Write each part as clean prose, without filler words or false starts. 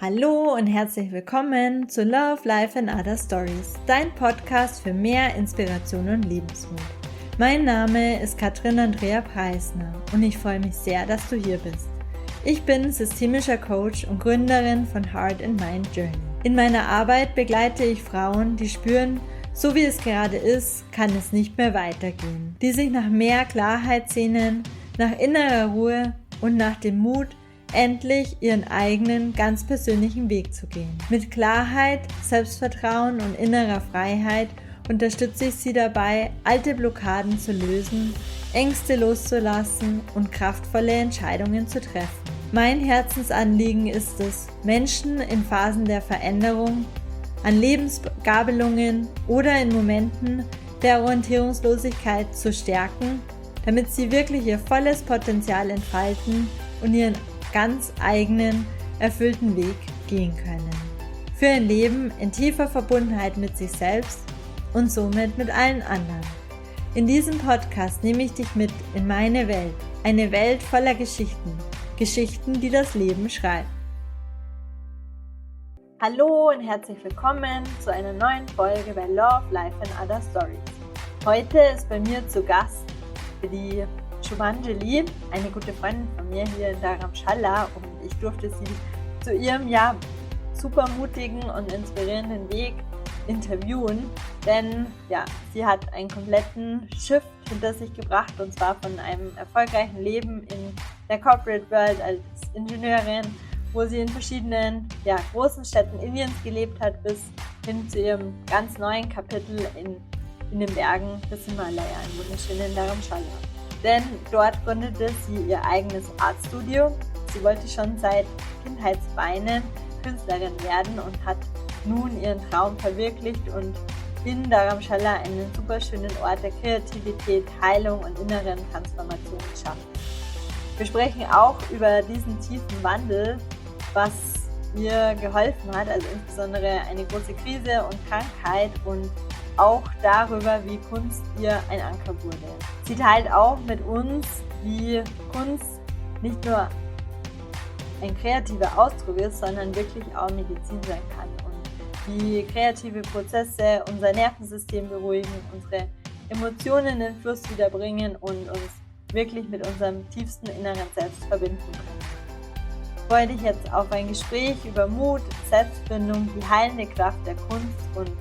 Hallo und herzlich willkommen zu Love, Life and Other Stories, dein Podcast für mehr Inspiration und Lebensmut. Mein Name ist Katrin Andrea Preisner und ich freue mich sehr, dass du hier bist. Ich bin systemischer Coach und Gründerin von Heart and Mind Journey. In meiner Arbeit begleite ich Frauen, die spüren, so wie es gerade ist, kann es nicht mehr weitergehen, die sich nach mehr Klarheit sehnen, nach innerer Ruhe und nach dem Mut, endlich ihren eigenen, ganz persönlichen Weg zu gehen. Mit Klarheit, Selbstvertrauen und innerer Freiheit unterstütze ich sie dabei, alte Blockaden zu lösen, Ängste loszulassen und kraftvolle Entscheidungen zu treffen. Mein Herzensanliegen ist es, Menschen in Phasen der Veränderung, an Lebensgabelungen oder in Momenten der Orientierungslosigkeit zu stärken, damit sie wirklich ihr volles Potenzial entfalten und ihren ganz eigenen, erfüllten Weg gehen können. Für ein Leben in tiefer Verbundenheit mit sich selbst und somit mit allen anderen. In diesem Podcast nehme ich dich mit in meine Welt, eine Welt voller Geschichten, Geschichten, die das Leben schreibt. Hallo und herzlich willkommen zu einer neuen Folge bei Love, Life and Other Stories. Heute ist bei mir zu Gast die Subhanjali, eine gute Freundin von mir hier in Dharamshala, und ich durfte sie zu ihrem super mutigen und inspirierenden Weg interviewen, denn sie hat einen kompletten Shift hinter sich gebracht, und zwar von einem erfolgreichen Leben in der Corporate World als Ingenieurin, wo sie in verschiedenen großen Städten Indiens gelebt hat, bis hin zu ihrem ganz neuen Kapitel in den Bergen des Himalaya, im wunderschönen Dharamshala. Denn dort gründete sie ihr eigenes Artstudio. Sie wollte schon seit Kindheitsbeinen Künstlerin werden und hat nun ihren Traum verwirklicht und in Dharamshala einen super schönen Ort der Kreativität, Heilung und inneren Transformation geschaffen. Wir sprechen auch über diesen tiefen Wandel, was ihr geholfen hat, also insbesondere eine große Krise und Krankheit, und auch darüber, wie Kunst ihr ein Anker wurde. Sie teilt auch mit uns, wie Kunst nicht nur ein kreativer Ausdruck ist, sondern wirklich auch Medizin sein kann, und wie kreative Prozesse unser Nervensystem beruhigen, unsere Emotionen in den Fluss wiederbringen und uns wirklich mit unserem tiefsten inneren Selbst verbinden können. Ich freue dich jetzt auf ein Gespräch über Mut, Selbstfindung, die heilende Kraft der Kunst und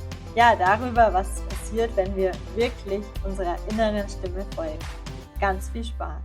darüber, was passiert, wenn wir wirklich unserer inneren Stimme folgen. Ganz viel Spaß!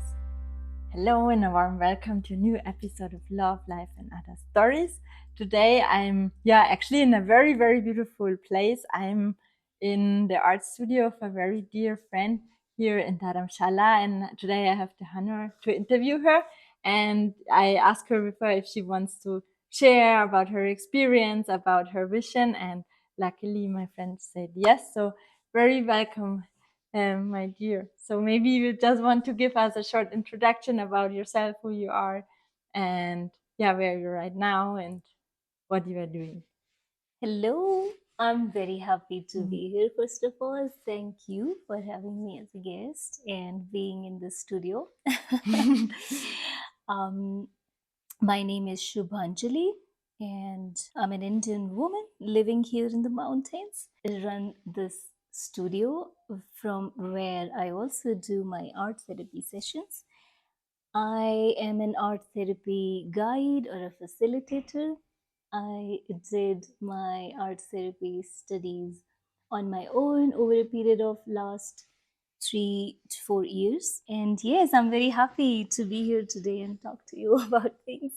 Hello and a warm welcome to a new episode of Love, Life and Other Stories. Today I'm actually in a very, very beautiful place. I'm in the art studio of a very dear friend here in Dharamshala, and today I have the honor to interview her, and I asked her before if she wants to share about her experience, about her vision, and luckily my friend said yes, so very welcome, my dear. So maybe you just want to give us a short introduction about yourself, who you are, and where you're right now and what you are doing. Hello, I'm very happy to be here. First of all, thank you for having me as a guest and being in the studio. My name is Subhanjali, and I'm an Indian woman living here in the mountains. I run this studio from where I also do my art therapy sessions. I am an art therapy guide or a facilitator. I did my art therapy studies on my own over a period of last 3 to 4 years. And yes, I'm very happy to be here today and talk to you about things.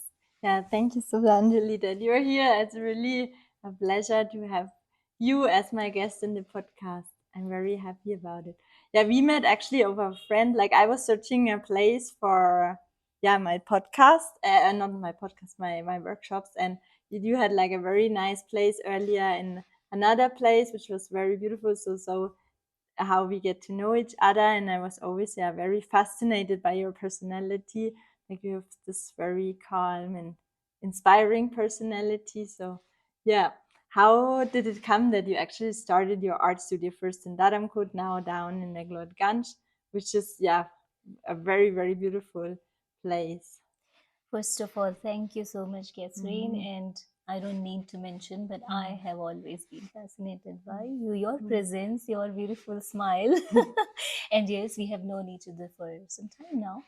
Thank you, Subhanjali, that you're here. It's really a pleasure to have you as my guest in the podcast. I'm very happy about it. We met actually over a friend. Like, I was searching a place for my podcast, not my podcast, my workshops, and you had like a very nice place earlier in another place, which was very beautiful. So how we get to know each other, and I was always very fascinated by your personality. Like, you have this very calm and inspiring personality. So how did it come that you actually started your art studio first in Dharamshala, now down in Ganj, which is a very, very beautiful place? First of all, thank you so much, Gästin. And I don't need to mention, but I have always been fascinated by you, your presence, your beautiful smile. And yes, we have known each other for some time now.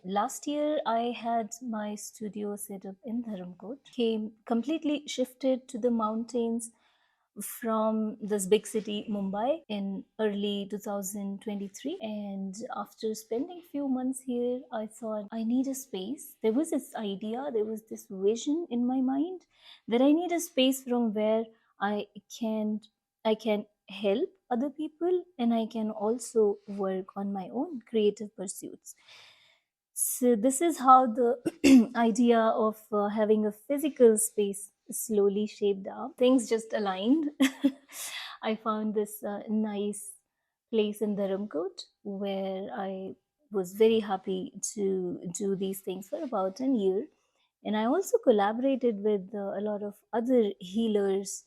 Last year I had my studio set up in Dharamkot. Came completely shifted to the mountains from this big city, Mumbai, in early 2023. And after spending few months here, I thought I need a space. There was this idea, there was this vision in my mind that I need a space from where I can I can help other people and I can also work on my own creative pursuits. So this is how the idea of having a physical space slowly shaped up. Things just aligned. I found this nice place in Dharamkot where I was very happy to do these things for about a year. And I also collaborated with a lot of other healers,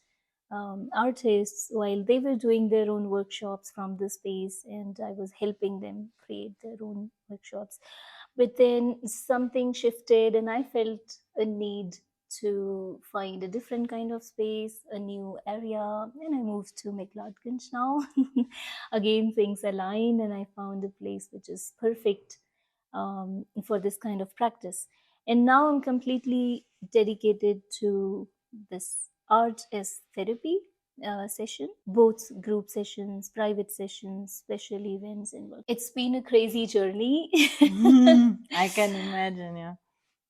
artists, while they were doing their own workshops from the space, and I was helping them create their own workshops. But then something shifted, and I felt a need to find a different kind of space, a new area, and I moved to Mekladganj now. Again, things aligned, and I found a place which is perfect for this kind of practice. And now I'm completely dedicated to this art as therapy session, both group sessions, private sessions, special events, and work. It's been a crazy journey. I can imagine, yeah.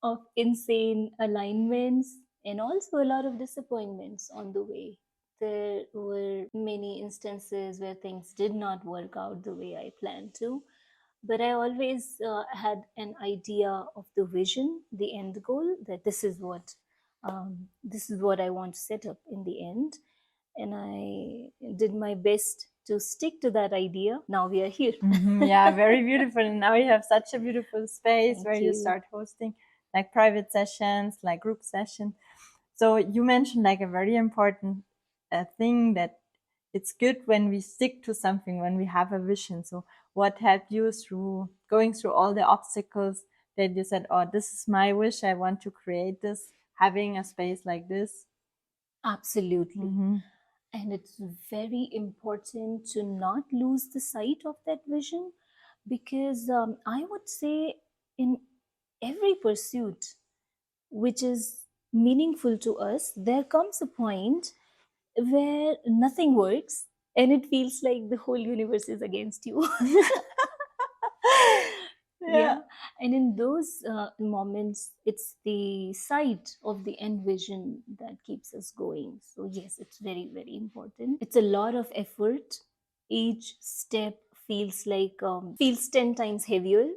Of insane alignments and also a lot of disappointments on the way. There were many instances where things did not work out the way I planned to, but I always had an idea of the vision, the end goal, that this is what I want to set up in the end, and I did my best to stick to that idea. Now we are here. Yeah, very beautiful. And now you have such a beautiful space Thank where you you. start hosting like private sessions, like group sessions. So you mentioned like a very important thing that it's good when we stick to something, when we have a vision. So what helped you through going through all the obstacles that you said, oh, this is my wish, I want to create this, having a space like this? Absolutely. And it's very important to not lose the sight of that vision, because I would say in every pursuit which is meaningful to us, there comes a point where nothing works and it feels like the whole universe is against you. Yeah. And in those moments, it's the sight of the end vision that keeps us going. So yes, it's very, very important. It's a lot of effort. Each step feels 10 times heavier,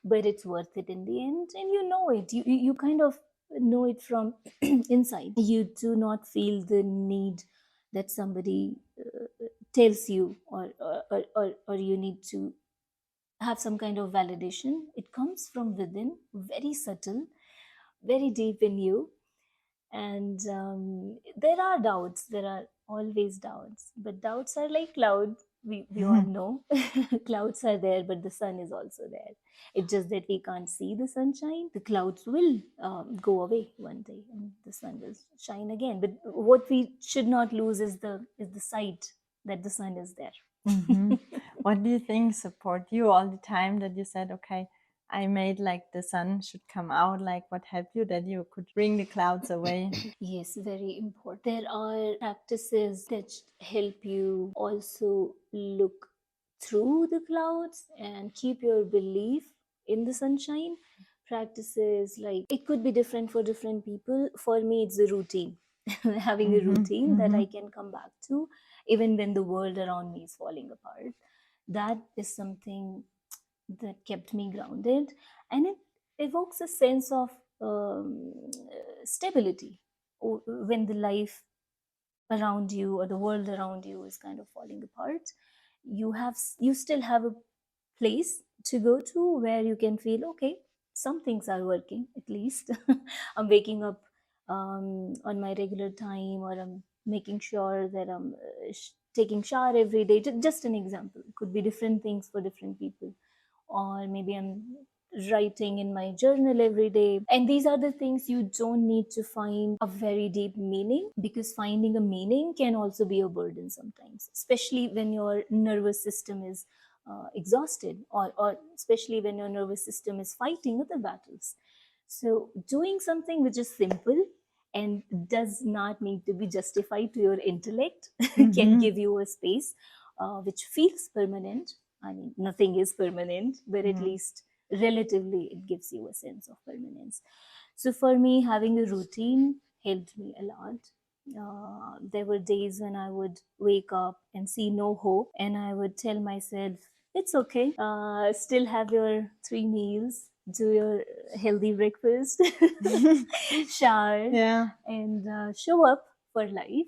but it's worth it in the end. And you know it. You kind of know it from inside. You do not feel the need that somebody tells you, or you need to have some kind of validation. It comes from within, very subtle, very deep in you. And there are doubts, there are always doubts, but doubts are like clouds. We all know clouds are there, but the sun is also there. It's just that we can't see the sunshine. The clouds will go away one day and the sun will shine again. But what we should not lose is the sight that the sun is there. What do you think support you all the time that you said, okay, I made like the sun should come out? Like what helped you that you could bring the clouds away? Yes, very important. There are practices that help you also look through the clouds and keep your belief in the sunshine. Practices like it could be different for different people. For me, it's a routine. Having a routine that I can come back to even when the world around me is falling apart. That is something that kept me grounded, and it evokes a sense of stability when the life around you or the world around you is kind of falling apart. You still have a place to go to where you can feel okay, some things are working at least. I'm waking up on my regular time, or I'm making sure that I'm taking shower every day. Just an example, it could be different things for different people. Or maybe I'm writing in my journal every day. And these are the things you don't need to find a very deep meaning, because finding a meaning can also be a burden sometimes, especially when your nervous system is exhausted, or especially when your nervous system is fighting other battles. So doing something which is simple and does not need to be justified to your intellect can give you a space which feels permanent. I mean, nothing is permanent, but at least relatively it gives you a sense of permanence. So for me, having a routine helped me a lot. There were days when I would wake up and see no hope, and I would tell myself, it's okay. Still have your 3 meals, do your healthy breakfast, shower, Yeah. and show up for life.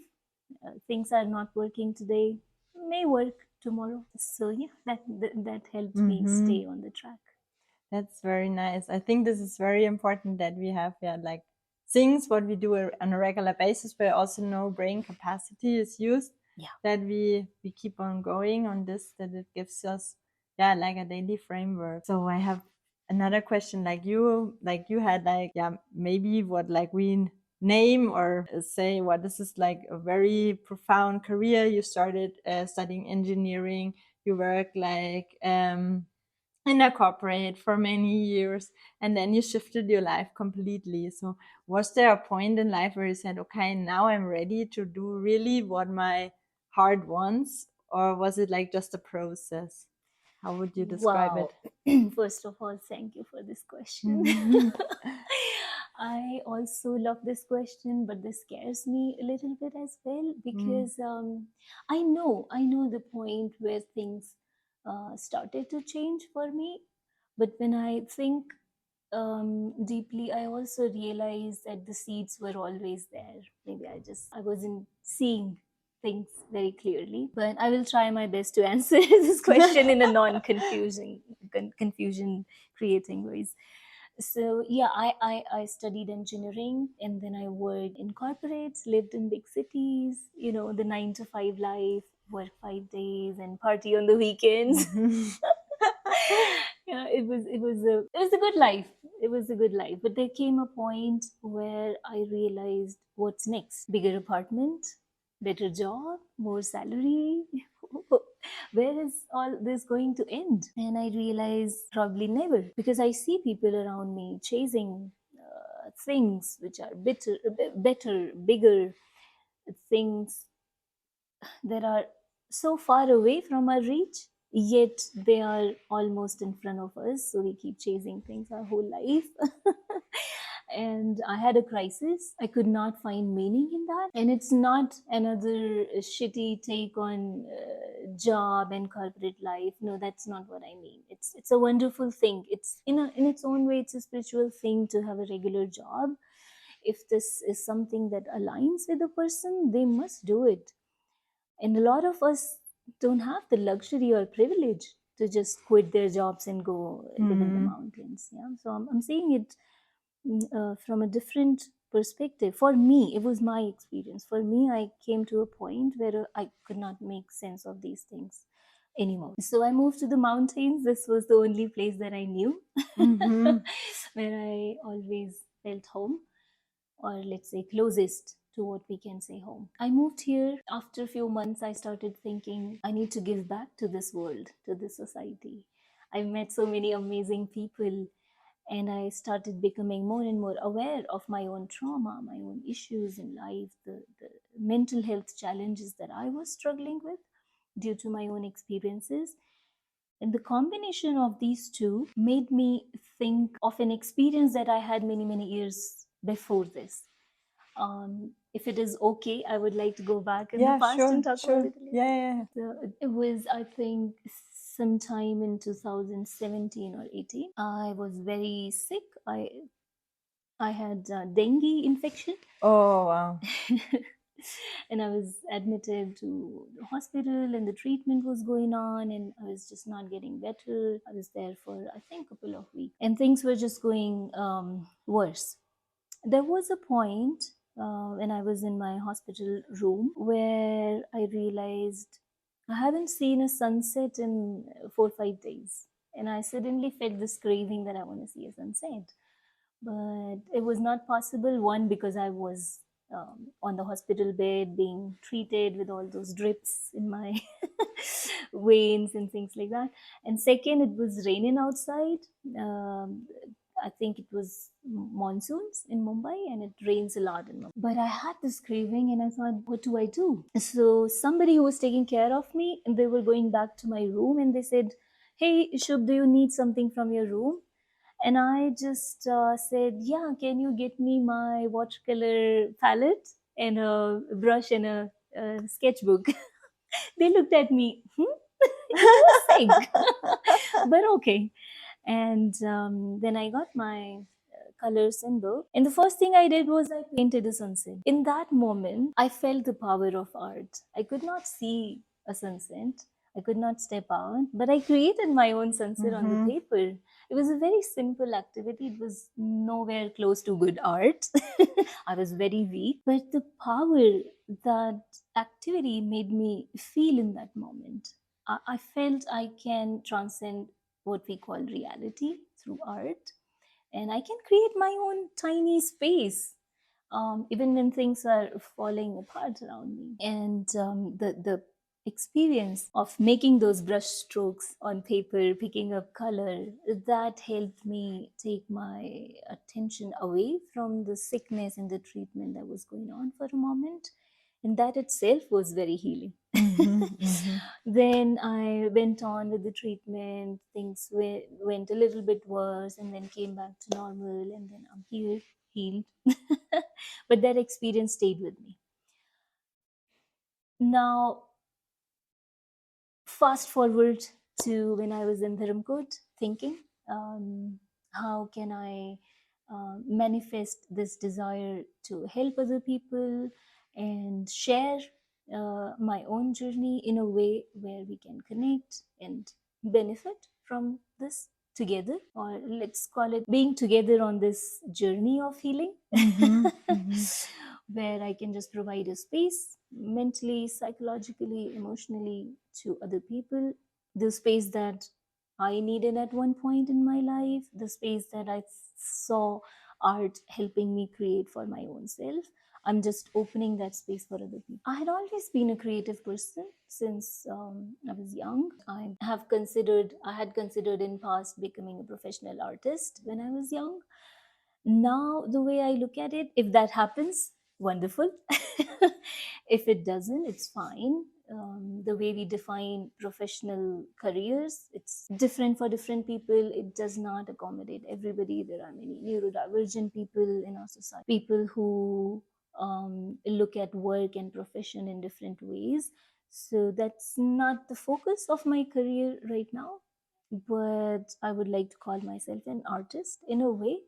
Things are not working today, may work tomorrow. So yeah, that helped me stay on the track. That's very nice. I think this is very important that we have like things what we do on a regular basis, but also no brain capacity is used. Yeah. That we keep on going on this, that it gives us like a daily framework. So I have another question, like you had like maybe what like we name or say what this is like a very profound career. You started studying engineering. You work like in a corporate for many years, and then you shifted your life completely. So was there a point in life where you said, okay, now I'm ready to do really what my heart wants? Or was it like just a process? How would you describe Wow. it? First of all, thank you for this question. I also love this question, but this scares me a little bit as well, because I know the point where things started to change for me. But when I think deeply, I also realized that the seeds were always there. Maybe I wasn't seeing things very clearly, but I will try my best to answer this question in a non-confusion confusion creating ways. So yeah, I studied engineering, and then I worked in corporates, lived in big cities, the 9 to 5 life, work 5 days and party on the weekends. Yeah, it was a good life. It was a good life. But there came a point where I realized, what's next? Bigger apartment, better job, more salary. Where is all this going to end? And I realized probably never, because I see people around me chasing things which are better, bigger, things that are so far away from our reach, yet they are almost in front of us. So we keep chasing things our whole life. And I had a crisis. I could not find meaning in that. And it's not another shitty take on job and corporate life. No, that's not what I mean. It's a wonderful thing. It's in its own way, it's a spiritual thing to have a regular job. If this is something that aligns with the person, they must do it. And a lot of us don't have the luxury or privilege to just quit their jobs and go live in the mountains. Yeah. So I'm seeing it from a different perspective. For me, it was my experience. For me, I came to a point where I could not make sense of these things anymore. So I moved to the mountains. This was the only place that I knew, where I always felt home, or let's say closest to what we can say home. I moved here. After a few months, I started thinking, I need to give back to this world, to this society. I met so many amazing people, and I started becoming more and more aware of my own trauma, my own issues in life, the mental health challenges that I was struggling with due to my own experiences. And the combination of these two made me think of an experience that I had many, many years before this. If it is okay, I would like to go back in the past and talk about it a little. Yeah. So it was, I think, sometime in 2017 or 18. I was very sick. I had dengue infection. Oh, wow. And I was admitted to the hospital, and the treatment was going on, and I was just not getting better. I was there for, I think, a couple of weeks, and things were just going worse. There was a point when I was in my hospital room where I realized I haven't seen a sunset in 4 or 5 days. and I suddenly felt this craving that I want to see a sunset. But it was not possible. One, because I was on the hospital bed being treated with all those drips in my veins and things like that. And second, it was raining outside. Um, I think it was monsoons in Mumbai, and it rains a lot in Mumbai. But I had this craving, and I thought, what do I do? So somebody who was taking care of me, and they were going back to my room, and they said, "Hey, Shub, do you need something from your room?" And I just said, "Yeah, can you get me my watercolor palette and a brush and a sketchbook?" They looked at me, you were sick, but okay. And then I got my colors and book. And the first thing I did was I painted a sunset. In that moment, I felt the power of art. I could not see a sunset. I could not step out, but I created my own sunset on the paper. It was a very simple activity. It was nowhere close to good art. I was very weak, but the power that activity made me feel in that moment, I felt I can transcend what we call reality through art, and I can create my own tiny space, even when things are falling apart around me. And the experience of making those brush strokes on paper, picking up color, that helped me take my attention away from the sickness and the treatment that was going on for a moment. And that itself was very healing. Then I went on with the treatment. Things went a little bit worse, and then came back to normal. And then I'm here, healed. But that experience stayed with me. Now, fast forward to when I was in Dharamkot, thinking, how can I manifest this desire to help other people and share my own journey in a way where we can connect and benefit from this together, or let's call it being together on this journey of healing. Where I can just provide a space mentally, psychologically, emotionally to other people, the space that I needed at one point in my life, the space that I saw art helping me create for my own self. I'm just opening that space for other people. I had always been a creative person since I was young. I had considered in past becoming a professional artist when I was young. Now, the way I look at it, if that happens, wonderful. If it doesn't, it's fine. The way we define professional careers, it's different for different people. It does not accommodate everybody. There are many neurodivergent people in our society, people who look at work and profession in different ways. So that's not the focus of my career right now. But I would like to call myself an artist in a way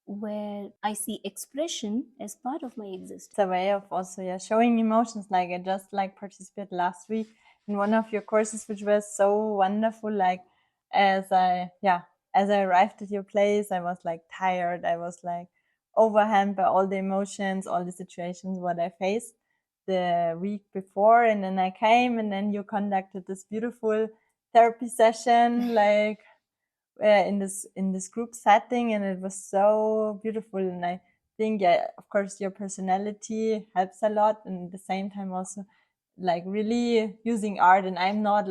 where I see expression as part of my existence. It's a way of also showing emotions. Like I just participated last week in one of your courses, which was so wonderful. Like as I arrived at your place, I was tired. I was overwhelmed by all the emotions, all the situations what I faced the week before, and then I came, and then you conducted this beautiful therapy session, in this group setting, and it was so beautiful. And I think, of course, your personality helps a lot, and at the same time also really using art. And I'm not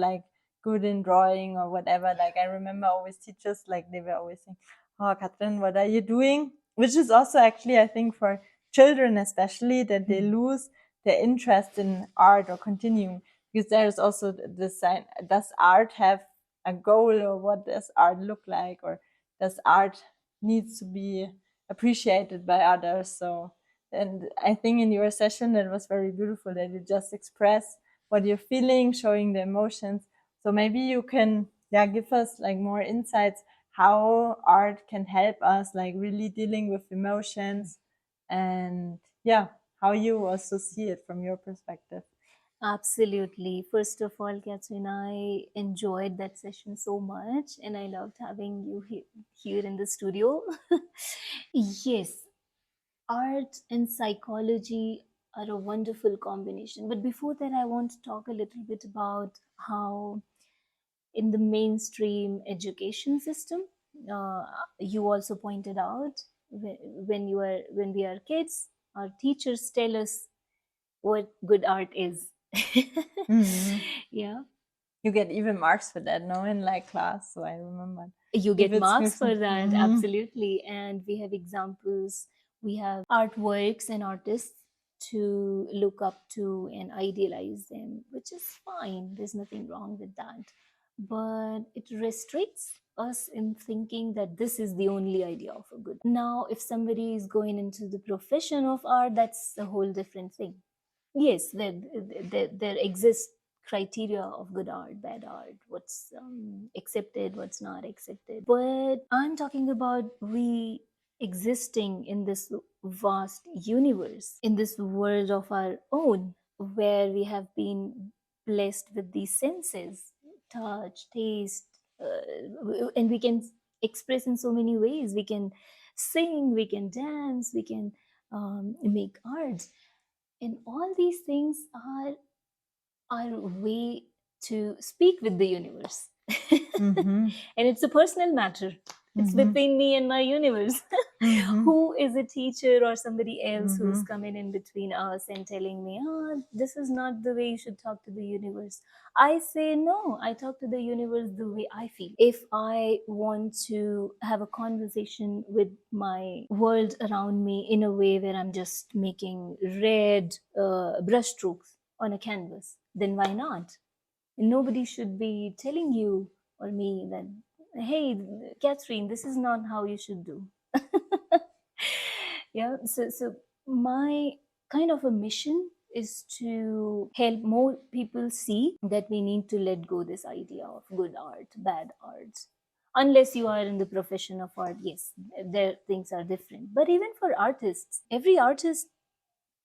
good in drawing or whatever. I remember always teachers they were always saying, "Oh, Katrin, what are you doing?" Which is also actually, I think, for children especially, that they lose their interest in art or continuing, because there is also the sign: does art have a goal, or what does art look like, or does art needs to be appreciated by others? So, and I think in your session it was very beautiful that you just express what you're feeling, showing the emotions. So maybe you can give us more insights how art can help us really dealing with emotions, and how you also see it from your perspective. Absolutely. First of all, Catherine, I enjoyed that session so much, and I loved having you here in the studio. Yes, art and psychology are a wonderful combination. But before that, I want to talk a little bit about how in the mainstream education system. You also pointed out, when we are kids, our teachers tell us what good art is. Mhm. Yeah, You get even marks for that, no, in like class. So I remember. you If get it's marks missing. for that, Mhm. absolutely. And we have examples, we have artworks and artists to look up to and idealize them, which is fine, there's nothing wrong with that. But it restricts us in thinking that this is the only idea of a good. Now if somebody is going into the profession of art, that's a whole different thing. Yes, there exists criteria of good art, bad art, what's accepted, what's not accepted. But I'm talking about we existing in this vast universe, in this world of our own, where we have been blessed with these senses, touch, taste, and we can express in so many ways. We can sing, we can dance, we can make art, and all these things are our way to speak with the universe. Mhm. And it's a personal matter. It's Mhm. between me and my universe. Mhm. Who is a teacher or somebody else who's Mhm. coming in between us and telling me, oh, this is not the way you should talk to the universe? I say, no, I talk to the universe the way I feel. If I want to have a conversation with my world around me in a way where I'm just making red brushstrokes on a canvas, then why not? Nobody should be telling you or me that, hey, Catherine, this is not how you should do. Yeah, so my kind of a mission is to help more people see that we need to let go this idea of good art, bad art. Unless you are in the profession of art, yes, there things are different. But even for artists, every artist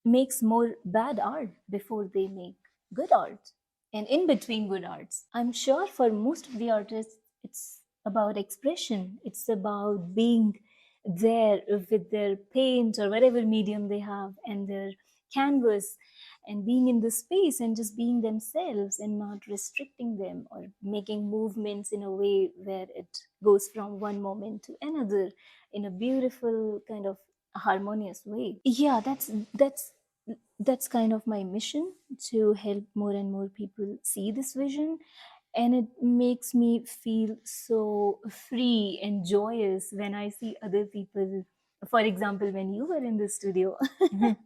makes more bad art before they make good art, and in between good arts. I'm sure for most of the artists, it's about expression, it's about being there with their paint or whatever medium they have and their canvas, and being in the space and just being themselves and not restricting them or making movements in a way where it goes from one moment to another in a beautiful kind of harmonious way. Yeah, that's kind of my mission, to help more and more people see this vision. And it makes me feel so free and joyous when I see other people, for example, when you were in the studio. Mhm.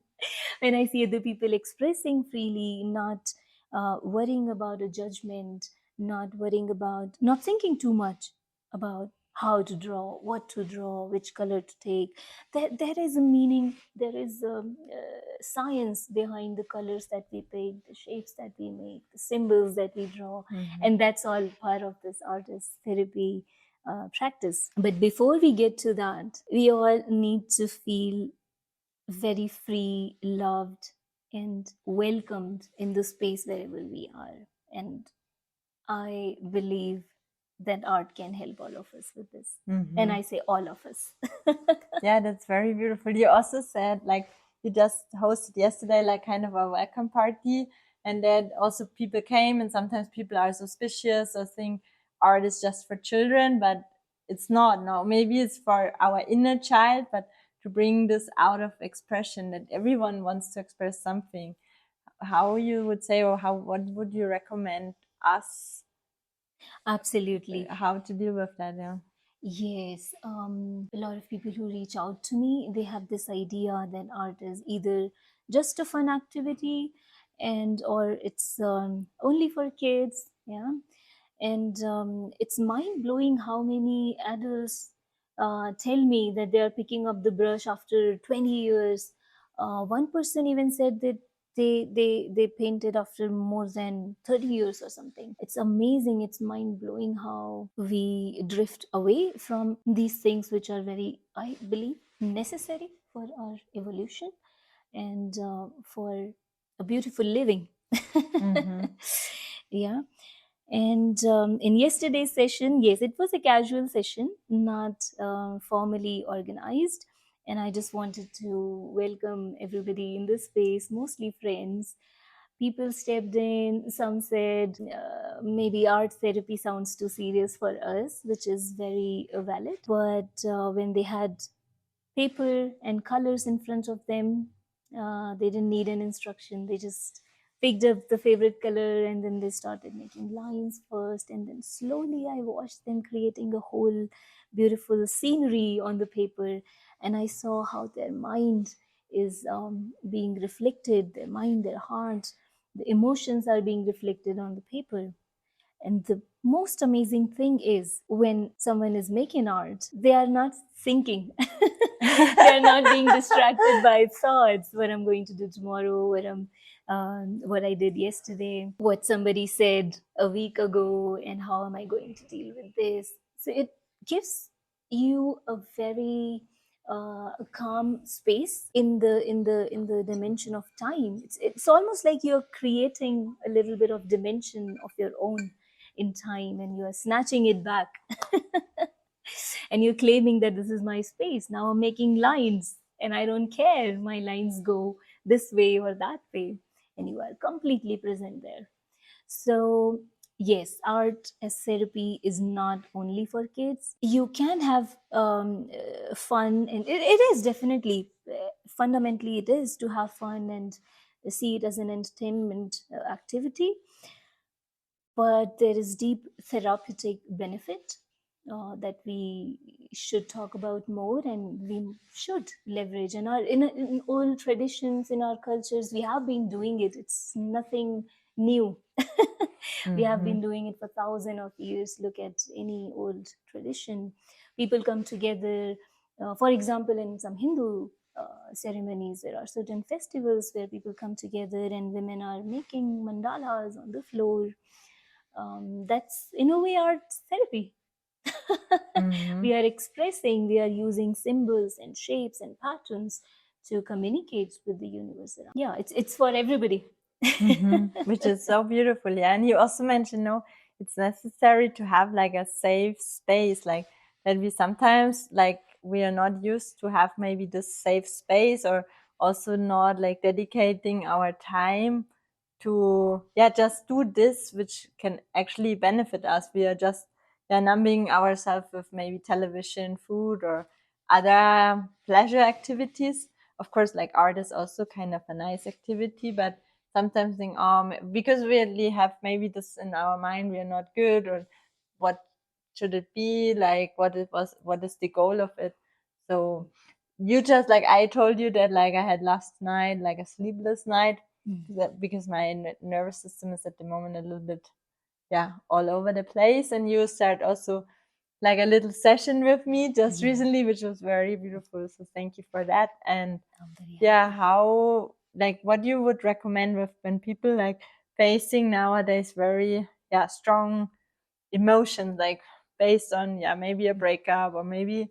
When I see other people expressing freely, not worrying about a judgment, not worrying about, not thinking too much about how to draw, what to draw, which color to take. There is a meaning, there is a science behind the colors that we paint, the shapes that we make, the symbols that we draw. Mhm. And that's all part of this artist therapy practice. But before we get to that, we all need to feel very free, loved, and welcomed in the space wherever we are. And I believe that art can help all of us with this. And Mhm. I say all of us. Yeah, that's very beautiful. You also said like you just hosted yesterday like kind of a welcome party, and that also people came, and sometimes people are suspicious or think art is just for children, but it's not. No, maybe it's for our inner child, but to bring this out of expression, that everyone wants to express something. How you would say, or what would you recommend us Absolutely. how to deal with that? Yeah. Yes, a lot of people who reach out to me, they have this idea that art is either just a fun activity, and or it's only for kids. Yeah, and it's mind blowing how many adults tell me that they are picking up the brush after 20 years. One person even said that they painted after more than 30 years or something. It's amazing, it's mind blowing how we drift away from these things which are very, I believe, necessary for our evolution and for a beautiful living. Mm-hmm. Yeah. And in yesterday's session, yes, it was a casual session, not formally organized. And I just wanted to welcome everybody in this space, mostly friends, People stepped in. Some said maybe art therapy sounds too serious for us, which is very valid. But when they had paper and colors in front of them, they didn't need an instruction. They just picked up the favorite color and then they started making lines first. And then slowly I watched them creating a whole beautiful scenery on the paper. And I saw how their mind is being reflected, their mind, their heart, the emotions are being reflected on the paper. And the most amazing thing is when someone is making art, they are not thinking. They are not being distracted by thoughts, what I'm going to do tomorrow, what I did yesterday, what somebody said a week ago, and how am I going to deal with this. So it gives you a very a calm space in the dimension of time. It's almost like you're creating a little bit of dimension of your own in time, and you are snatching it back. And you're claiming that this is my space. Now I'm making lines and I don't care, my lines go this way or that way, and you are completely present there. So yes, art as therapy is not only for kids. You can have fun, and it is definitely fundamentally it is to have fun and see it as an entertainment activity, but there is deep therapeutic benefit that we should talk about more, and we should leverage in our in old traditions, in our cultures. We have been doing it. It's nothing new. We have been doing it for thousands of years. Look at any old tradition. People come together. For example, in some Hindu ceremonies, there are certain festivals where people come together and women are making mandalas on the floor. That's in a way art therapy. We are expressing, we are using symbols and shapes and patterns to communicate with the universe around. Yeah, it's for everybody. Which is so beautiful. Yeah, and you also mentioned, no, it's necessary to have like a safe space, like that we sometimes like we are not used to have maybe this safe space, or also not like dedicating our time to just do this which can actually benefit us. We are just numbing ourselves with maybe television, food, or other pleasure activities. Of course, like art is also kind of a nice activity, but sometimes think, because we really have maybe this in our mind, we are not good, or what should it be, like what is the goal of it. So you just, like I told you that like I had last night like a sleepless night, because my nervous system is at the moment a little bit all over the place, and you start also like a little session with me just recently, which was very beautiful, so thank you for that. And how, like, what you would recommend with when people like facing nowadays very strong emotions, like based on maybe a breakup, or maybe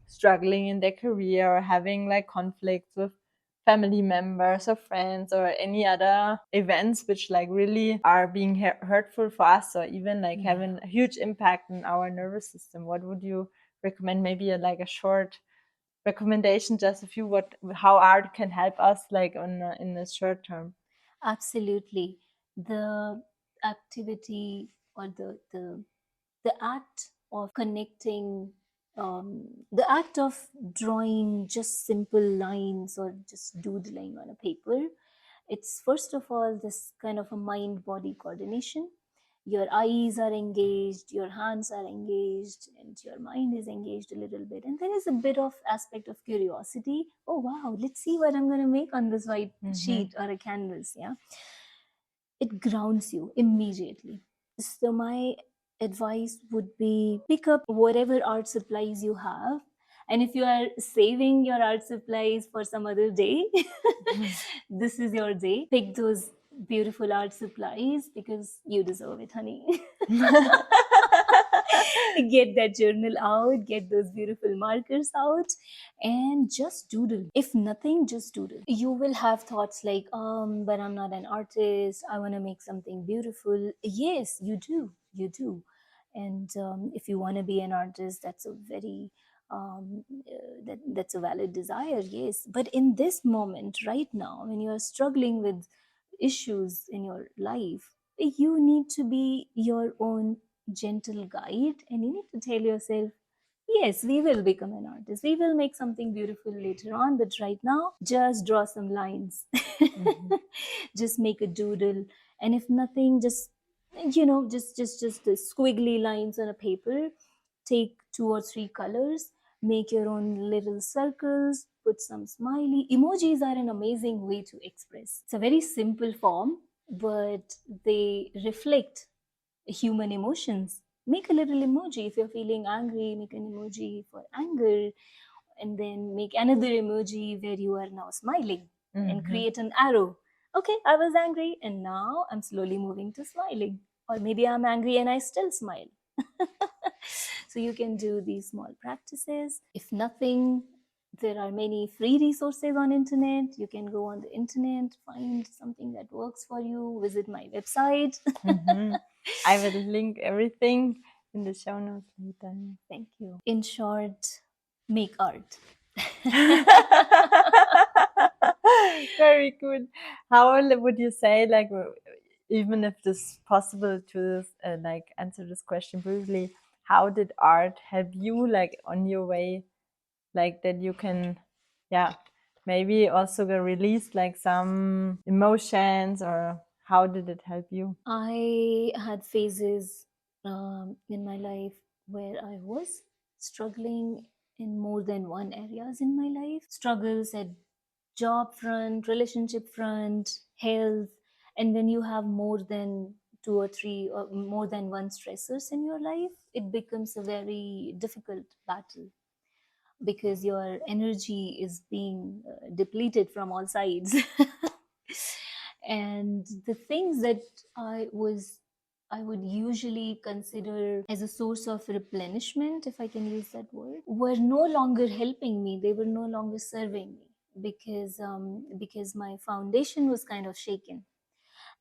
struggling in their career, or having like conflicts with family members or friends, or any other events which like really are being hurtful for us, or even like having a huge impact on our nervous system. What would you recommend? Maybe like a short recommendation, just a few, how art can help us like in the short term. Absolutely. The activity, or the act of connecting, the act of drawing just simple lines or just doodling on a paper, it's first of all this kind of a mind body coordination. Your eyes are engaged, your hands are engaged, and your mind is engaged a little bit, and there is a bit of aspect of curiosity. Oh wow, let's see what I'm going to make on this white sheet or a canvas. It grounds you immediately. So my advice would be, pick up whatever art supplies you have, and if you are saving your art supplies for some other day, this is your day. Pick those beautiful art supplies because you deserve it, honey. Get that journal out, get those beautiful markers out, and just doodle. If nothing, just doodle. You will have thoughts like, but I'm not an artist, I want to make something beautiful. Yes, you do. And if you want to be an artist, that's a very that's a valid desire, yes. But in this moment right now, when you are struggling with issues in your life, you need to be your own gentle guide, and you need to tell yourself, yes, we will become an artist. We will make something beautiful later on, but right now, just draw some lines. Just make a doodle, and if nothing, just just the squiggly lines on a paper. Take 2 or 3 colors, make your own little circles, put some smiley. Emojis are an amazing way to express. It's a very simple form, but they reflect human emotions. Make a little emoji. If you're feeling angry, make an emoji for anger, and then make another emoji where you are now smiling, and create an arrow. Okay, I was angry and now I'm slowly moving to smiling. Or maybe I'm angry and I still smile. So you can do these small practices. If nothing, there are many free resources on internet. You can go on the internet, find something that works for you, visit my website. I will link everything in the show notes later. Thank you. In short, make art. Very good. How would you say, like, even if this is possible to like answer this question briefly, how did art help you, like, on your way, like that you can, yeah, maybe also release like some emotions, or how did it help you? I had phases in my life where I was struggling in more than one areas in my life. Struggles at job front, relationship front, health, and when you have more than 2 or 3 or more than one stressors in your life, it becomes a very difficult battle, because your energy is being depleted from all sides. And the things that I would usually consider as a source of replenishment, if I can use that word, were no longer helping me. They were no longer serving me, because my foundation was kind of shaken.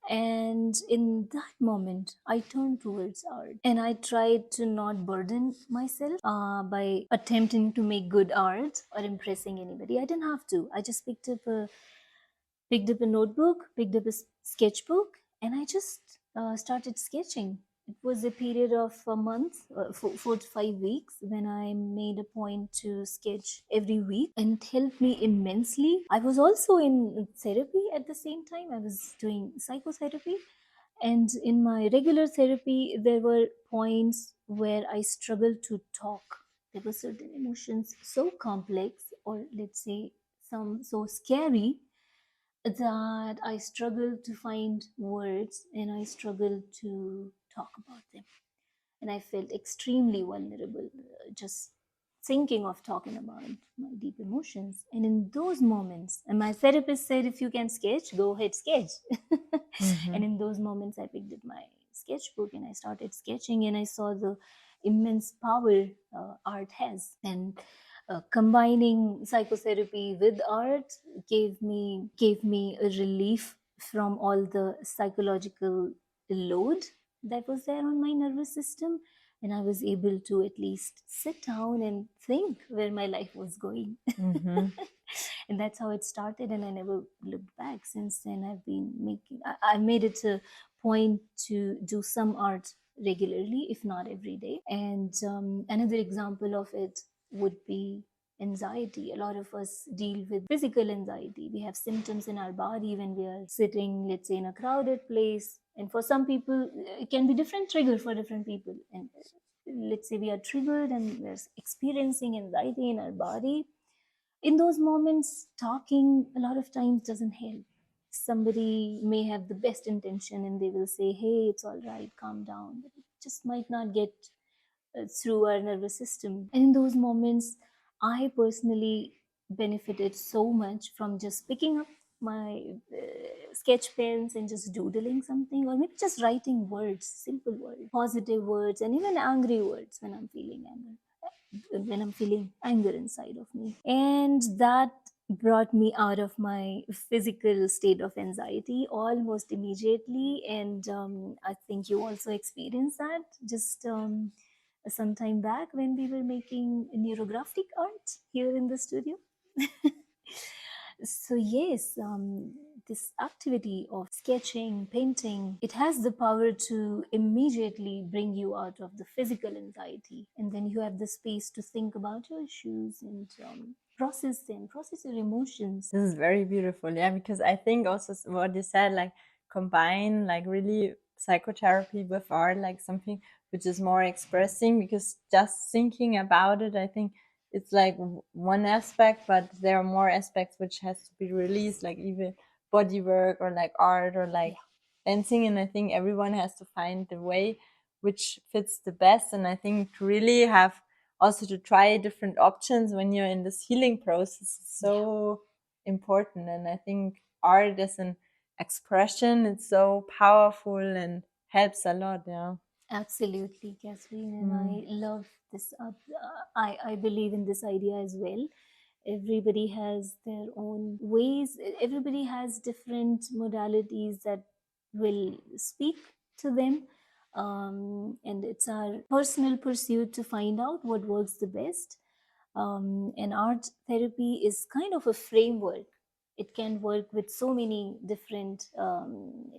And in that moment, I turned towards art, and I tried to not burden myself by attempting to make good art or impressing anybody. I didn't have to. I just picked up a notebook, picked up a sketchbook, and I just started sketching. It was a period of a month, 4 to 5 weeks, when I made a point to sketch every week, and it helped me immensely. I was also in therapy at the same time. I was doing psychotherapy, and in my regular therapy, there were points where I struggled to talk. There were certain emotions so complex, or let's say some so scary, that I struggled to find words and I struggled to talk about them. And I felt extremely vulnerable just thinking of talking about my deep emotions. And in those moments, and my therapist said, if you can sketch, go ahead, sketch. And in those moments, I picked up my sketchbook and I started sketching, and I saw the immense power art has. And combining psychotherapy with art gave me a relief from all the psychological load that was there on my nervous system, and I was able to at least sit down and think where my life was going. And that's how it started, and I never looked back since then. I made it a point to do some art regularly, if not every day. And another example of it would be anxiety. A lot of us deal with physical anxiety. We have symptoms in our body when we are sitting, let's say, in a crowded place. And for some people, it can be different trigger for different people. And let's say we are triggered and we're experiencing anxiety in our body. In those moments, talking a lot of times doesn't help. Somebody may have the best intention and they will say, hey, it's all right, calm down. But it just might not get through our nervous system. And in those moments, I personally benefited so much from just picking up my sketch pens and just doodling something, or maybe just writing words, simple words, positive words, and even angry words when I'm feeling anger inside of me. And that brought me out of my physical state of anxiety almost immediately. And I think you also experienced that just some time back when we were making neurographic art here in the studio. So yes, this activity of sketching, painting, it has the power to immediately bring you out of the physical anxiety, and then you have the space to think about your issues and process them, process your emotions. This is very beautiful, yeah, because I think also what you said, like combine like really psychotherapy with art, like something which is more expressing, because just thinking about it, I think it's like one aspect, but there are more aspects which has to be released, like even body work or like art or like dancing. And I think everyone has to find the way which fits the best. And I think to really have also to try different options when you're in this healing process is so important. And I think art as an expression, it's so powerful and helps a lot. Yeah. Absolutely, Catherine, and I love this. I believe in this idea as well. Everybody has their own ways. Everybody has different modalities that will speak to them, and it's our personal pursuit to find out what works the best. And art therapy is kind of a framework. It can work with so many different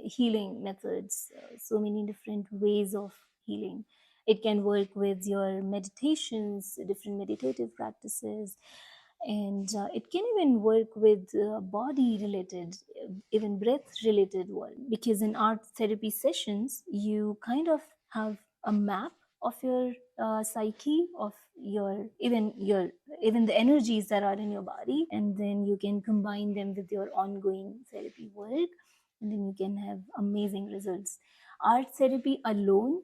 healing methods, so many different ways of healing. It can work with your meditations, different meditative practices, and it can even work with body related, even breath related work. Because in art therapy sessions, you kind of have a map of your psyche, of your even the energies that are in your body, and then you can combine them with your ongoing therapy work, and then you can have amazing results. Art therapy alone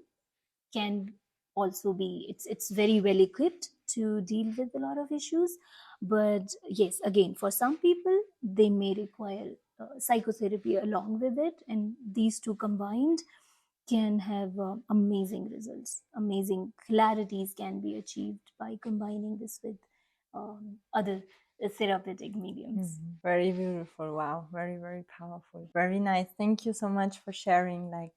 can also be, it's very well equipped to deal with a lot of issues, but yes, again, for some people they may require psychotherapy along with it, and these two combined can have amazing results. Amazing clarities can be achieved by combining this with other therapeutic mediums. Very beautiful. Wow. Very, very powerful. Very nice. Thank you so much for sharing. Like,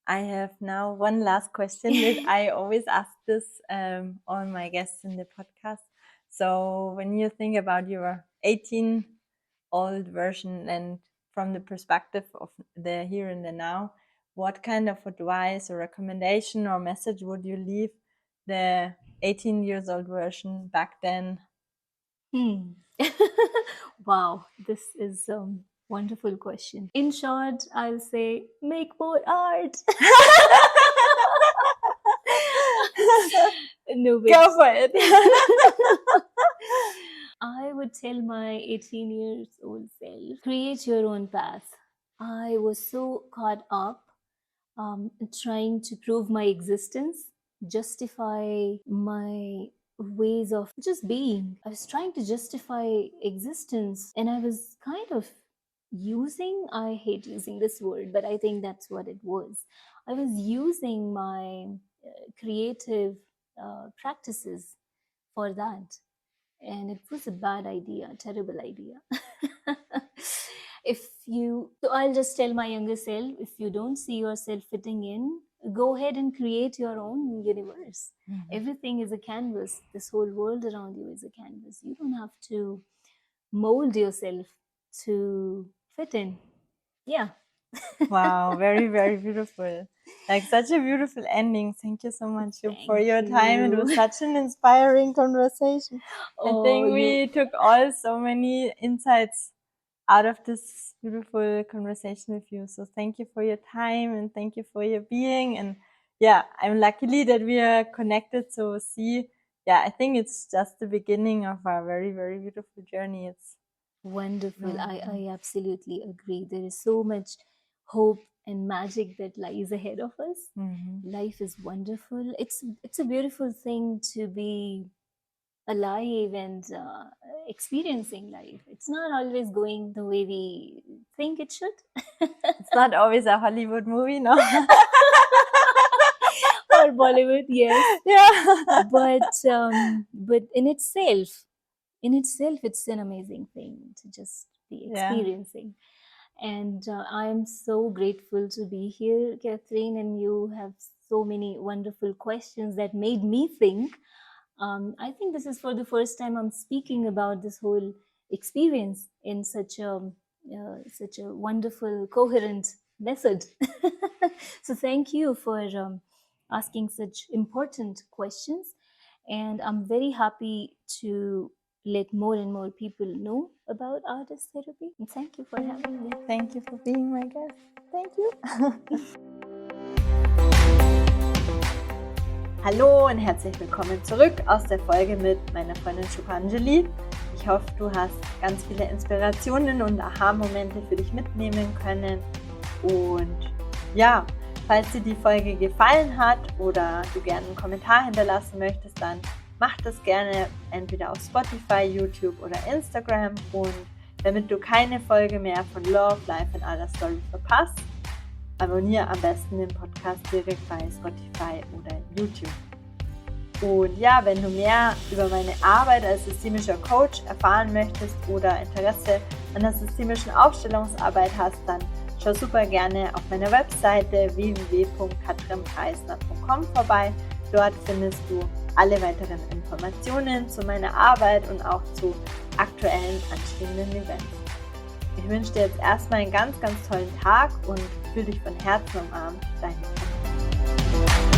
I have now one last question that I always ask this all my guests in the podcast. So when you think about your 18-old version and from the perspective of the here and the now, what kind of advice or recommendation or message would you leave the 18 years old version back then? Wow, this is a wonderful question. In short, I'll say make more art. No, but Go for it. I would tell my 18 years old self, create your own path. I was so caught up trying to prove my existence, justify my ways of just being. I was trying to justify existence, and I was kind of I hate using this word, but I think that's what it was. I was using my creative practices for that, and it was a bad idea, a terrible idea. So I'll just tell my younger self, if you don't see yourself fitting in, go ahead and create your own universe. Everything is a canvas. This whole world around you is a canvas. You don't have to mold yourself to fit in. Yeah. Wow, very, very beautiful. Like such a beautiful ending. Thank you so much for your time. It was such an inspiring conversation. I think we took all so many insights out of this beautiful conversation with you. So thank you for your time and thank you for your being. And yeah, I'm luckily that we are connected. So I think it's just the beginning of our very, very beautiful journey. It's wonderful. I absolutely agree. There is so much hope and magic that lies ahead of us. Life is wonderful. It's a beautiful thing to be alive and experiencing life. It's not always going the way we think it should. It's not always a Hollywood movie, no. Or Bollywood, yes. Yeah. But in itself, it's an amazing thing to just be experiencing. And I'm so grateful to be here, Catherine, and you have so many wonderful questions that made me think. I think this is for the first time I'm speaking about this whole experience in such a such a wonderful, coherent method. So thank you for asking such important questions. And I'm very happy to let more and more people know about artist therapy. And thank you for having me. Thank you for being my guest. Thank you. Hallo und herzlich willkommen zurück aus der Folge mit meiner Freundin Subhanjali. Ich hoffe, du hast ganz viele Inspirationen und Aha-Momente für dich mitnehmen können. Und ja, falls dir die Folge gefallen hat oder du gerne einen Kommentar hinterlassen möchtest, dann mach das gerne entweder auf Spotify, YouTube oder Instagram. Und damit du keine Folge mehr von Love, Life and Other Stories verpasst, abonniere am besten den Podcast direkt bei Spotify oder YouTube. Und ja, wenn du mehr über meine Arbeit als systemischer Coach erfahren möchtest oder Interesse an der systemischen Aufstellungsarbeit hast, dann schau super gerne auf meiner Webseite www.katrinpreisner.com vorbei. Dort findest du alle weiteren Informationen zu meiner Arbeit und auch zu aktuellen anstehenden Events. Ich wünsche dir jetzt erstmal einen ganz, ganz tollen Tag und fühle dich von Herzen umarmt. Deine Katrin.